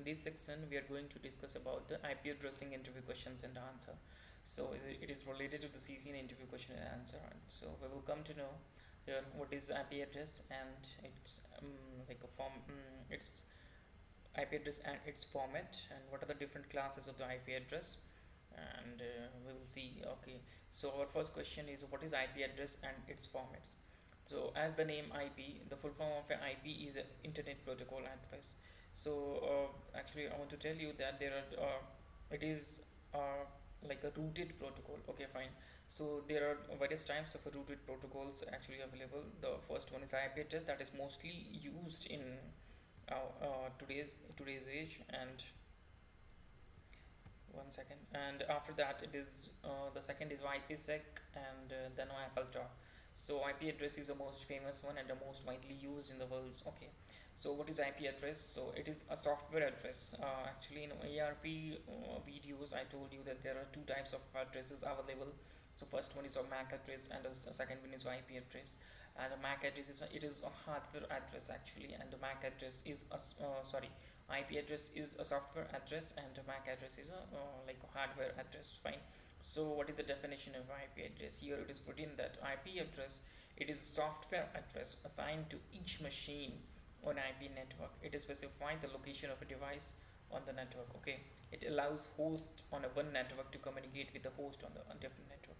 in this section we are going to discuss about the IP addressing interview questions and answer. So it is related to the CCNA interview question and answer. So we will come to know here what is IP address and its like a form, its IP address and its format, and what are the different classes of the IP address, and we will see. Okay, so our first question is, what is IP address and its format? So as the name IP, the full form of an IP is an internet protocol address. So actually I want to tell you that there are it is like a routed protocol. Okay, fine. So there are various types of routed protocols actually available. The first one is IP address, that is mostly used in today's age. And one second, and after that it is the second is IPsec, and then Apple talk. So IP address is the most famous one and the most widely used in the world. Okay, so what is IP address? So it is a software address. Actually in ARP videos I told you that there are two types of addresses available. So first one is a MAC address and the second one is IP address. And a MAC address is a hardware address actually, and the MAC address is a IP address is a software address, and a MAC address is a like a hardware address. Fine. So what is the definition of IP address? Here it is put in that IP address, it is a software address assigned to each machine on IP network. It specifies the location of a device on the network. Okay, it allows host on a one network to communicate with the host on the different network.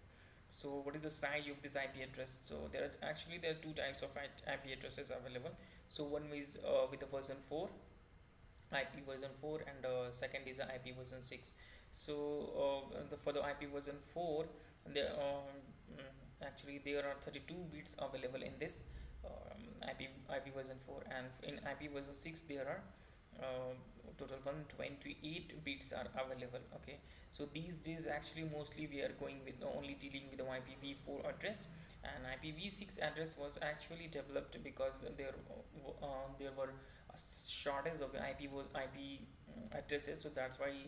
So what is the size of this IP address? So there are two types of IP addresses available. So one is with the version 4, IP version 4, and second is IP version 6. So for the IP version 4, there actually there are 32 bits available in this IP version 4, and in IP version 6 there are total 128 bits are available. Okay, so these days actually mostly we are going with only dealing with the IPv4 address, and IPv6 address was actually developed because there were a shortage of IP addresses, so that's why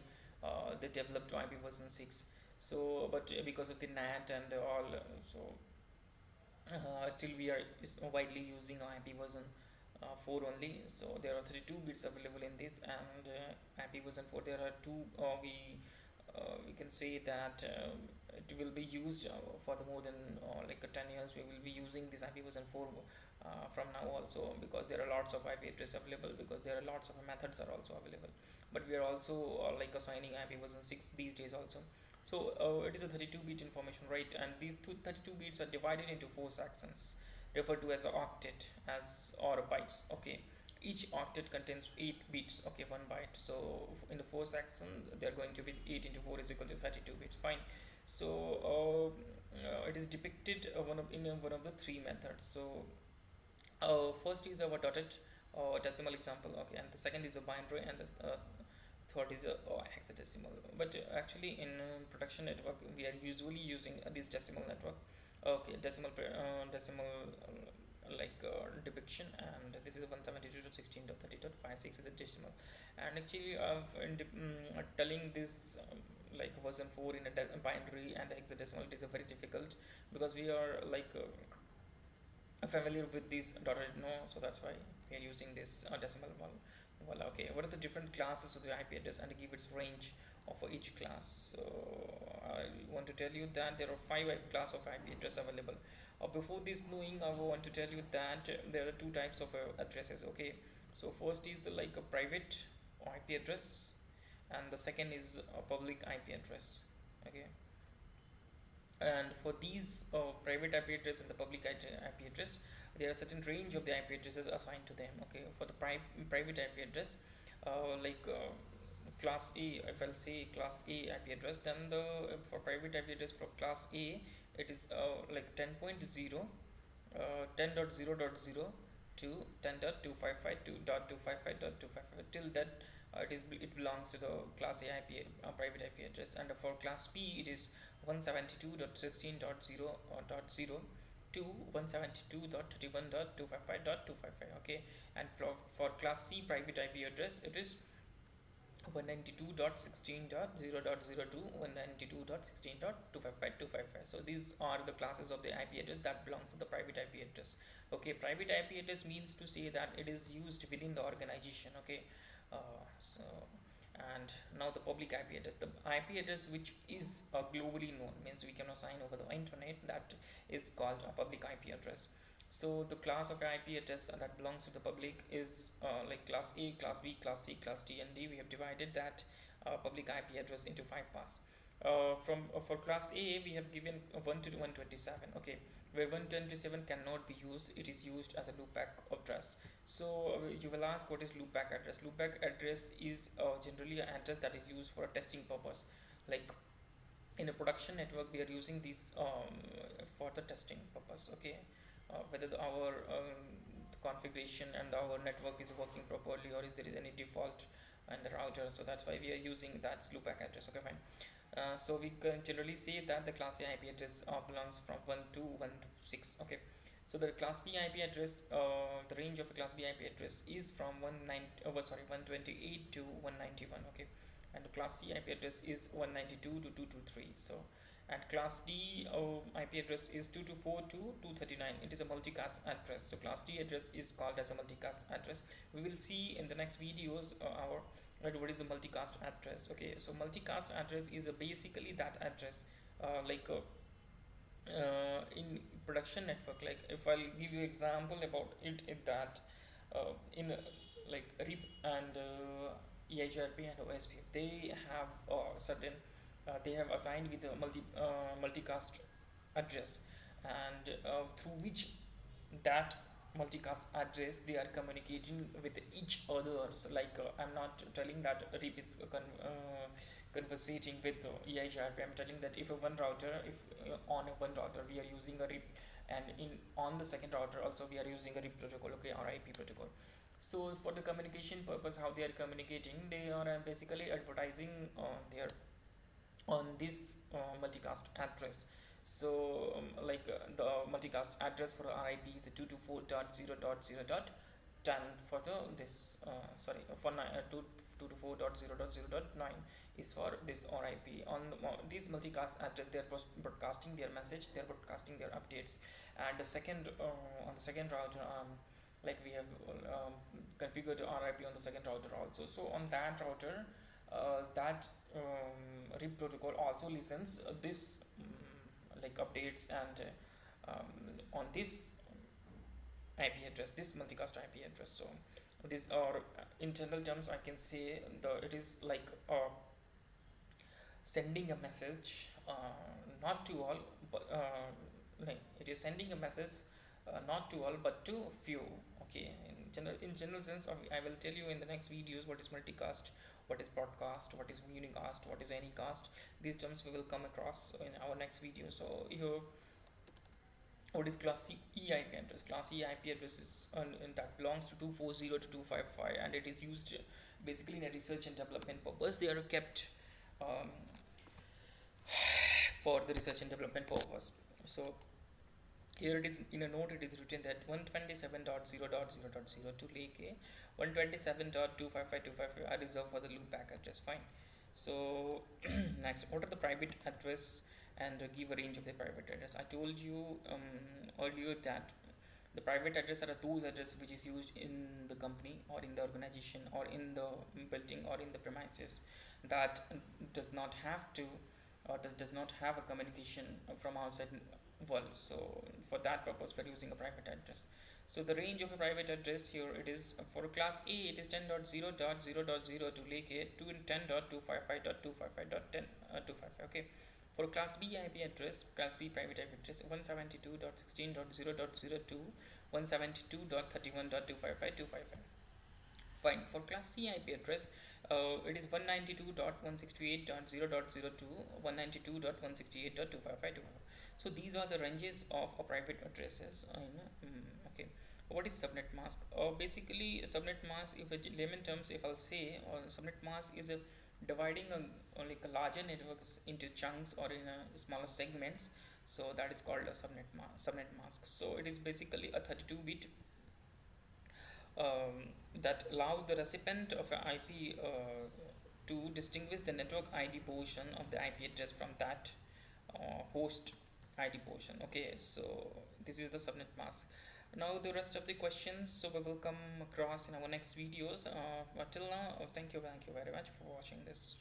they developed IP version 6. So but because of the NAT and all, so still we are widely using IP version 4 only. So there are 32 bits available in this, and IP version 4 there are two we can say that it will be used for the more than like 10 years. We will be using this IP version 4 from now also, because there are lots of IP address available, because there are lots of methods are also available. But we are also like assigning IP version 6 these days also. So it is a 32-bit information, right? And these 32 bits are divided into 4 sections, referred to as an octet as or bytes. Okay, each octet contains 8 bits. Okay, 1 byte. So in the 4 sections they are going to be 8 into 4 is equal to 32 bits. Fine. So it is depicted in one of the 3 methods. So first is our dotted decimal example. Okay, and the second is a binary, and the third is a hexadecimal. But actually in production network we are usually using this decimal network. Okay, decimal depiction, and this is 172.16.30.56 is a decimal. And actually telling this version 4 in a binary and hexadecimal, it is a very difficult, because we are familiar with this dotted no, so that's why we are using this decimal one. Well, okay, what are the different classes of the IP address, and give its range for each class? So I want to tell you that there are 5 class of IP address available. Before this knowing, I want to tell you that there are 2 types of addresses. Okay, so first is like a private IP address, and the second is a public IP address. Okay, and for these private IP address and the public IP address, there are certain range of the IP addresses assigned to them. Okay, for the private IP address, class A, if I'll say class A IP address, then the for private IP address for class A, it is like 10.0 10.0.0 to 10.255.255.255 till that it belongs to the class A IP private IP address. And for class B it is 172.16.0.0 to 172.31.255.255. Okay, and for class C private IP address, it is 192.16.0.0 to 192.16.255.255. So these are the classes of the IP address that belongs to the private IP address. Okay, private IP address means to say that it is used within the organization. Okay, So and now the public IP address, the IP address which is globally known, means we can assign over the internet, that is called a public IP address. So the class of IP address that belongs to the public is like class A, class B, class C, class D, and D. We have divided that public IP address into five parts. From For class A, we have given 1 to 127. Okay, where 127 cannot be used, it is used as a loopback address. So you will ask, what is loopback address? Loopback address is generally an address that is used for a testing purpose. Like in a production network, we are using this for the testing purpose. Okay, whether our configuration and our network is working properly, or if there is any default and the router. So that's why we are using that loopback address. Okay, fine. So we can generally say that the class A IP address belongs from 1 to 126. Okay, so the class B IP address, the range of a class B IP address is from 128 to 191. Okay, and the class C IP address is 192 to 223. So and class D IP address is 224 to 239. It is a multicast address. So class D address is called as a multicast address. We will see in the next videos our what is the multicast address. Okay, so multicast address is basically that address, in production network. Like if I'll give you example about it, in that in like RIP and EIGRP and OSP, they have certain they have assigned with a multicast address, and through which that multicast address they are communicating with each other. So like I'm not telling that RIP is conversating with EIGRP. I'm telling that if a one router, if on a one router we are using a RIP, and in on the second router also we are using a RIP protocol, okay, or IP protocol. So for the communication purpose, how they are communicating, they are basically advertising their on this multicast address. So the multicast address for RIP is 224.0.0.10 for the this sorry for 224.0.0.9 is for this RIP. On this multicast address, they are broadcasting their message, they are broadcasting their updates. And the second on the second router, like we have configured RIP on the second router also. So on that router, that RIP protocol also listens this like updates, and on this IP address, this multicast IP address. So this, or in general terms, I can say it is like sending a message, not to all, but like it is sending a message not to all but to few. Okay, in general sense, I will tell you in the next videos what is multicast, what is broadcast, what is unicast, what is anycast. These terms we will come across in our next video. So here, what is class C EIP address? Class E IP address is that belongs to 240 to 255, and it is used basically in a research and development purpose. They are kept for the research and development purpose. So here it is in a note, it is written that 127.0.0.0 to lake A, 127.255.255 are reserved for the loopback address. Fine. So next, what are the private address, and give a range of the private address. I told you earlier that the private address are those address which is used in the company or in the organization or in the building or in the premises, that does not have to, or does not have a communication from outside world. So for that purpose we're using a private address. So the range of a private address here, it is for class A, it is 10.0.0.0 to lake A to 10.255.255.10.255. Okay, for class B IP address, class B private IP address 172.16.0.0 to 172.31.255.255. Fine. For class C IP address, it is 192.168.0.0 to 192.168.255.255. So these are the ranges of private addresses. Okay. What is subnet mask? Basically, subnet mask, if a layman terms, if I'll say, subnet mask is a dividing like a larger networks into chunks or in a smaller segments. So that is called a subnet mask. So it is basically a 32-bit that allows the recipient of an IP to distinguish the network ID portion of the IP address from that host ID portion. Okay, so this is the subnet mask. Now the rest of the questions, so we will come across in our next videos. Till now, thank you very much for watching this.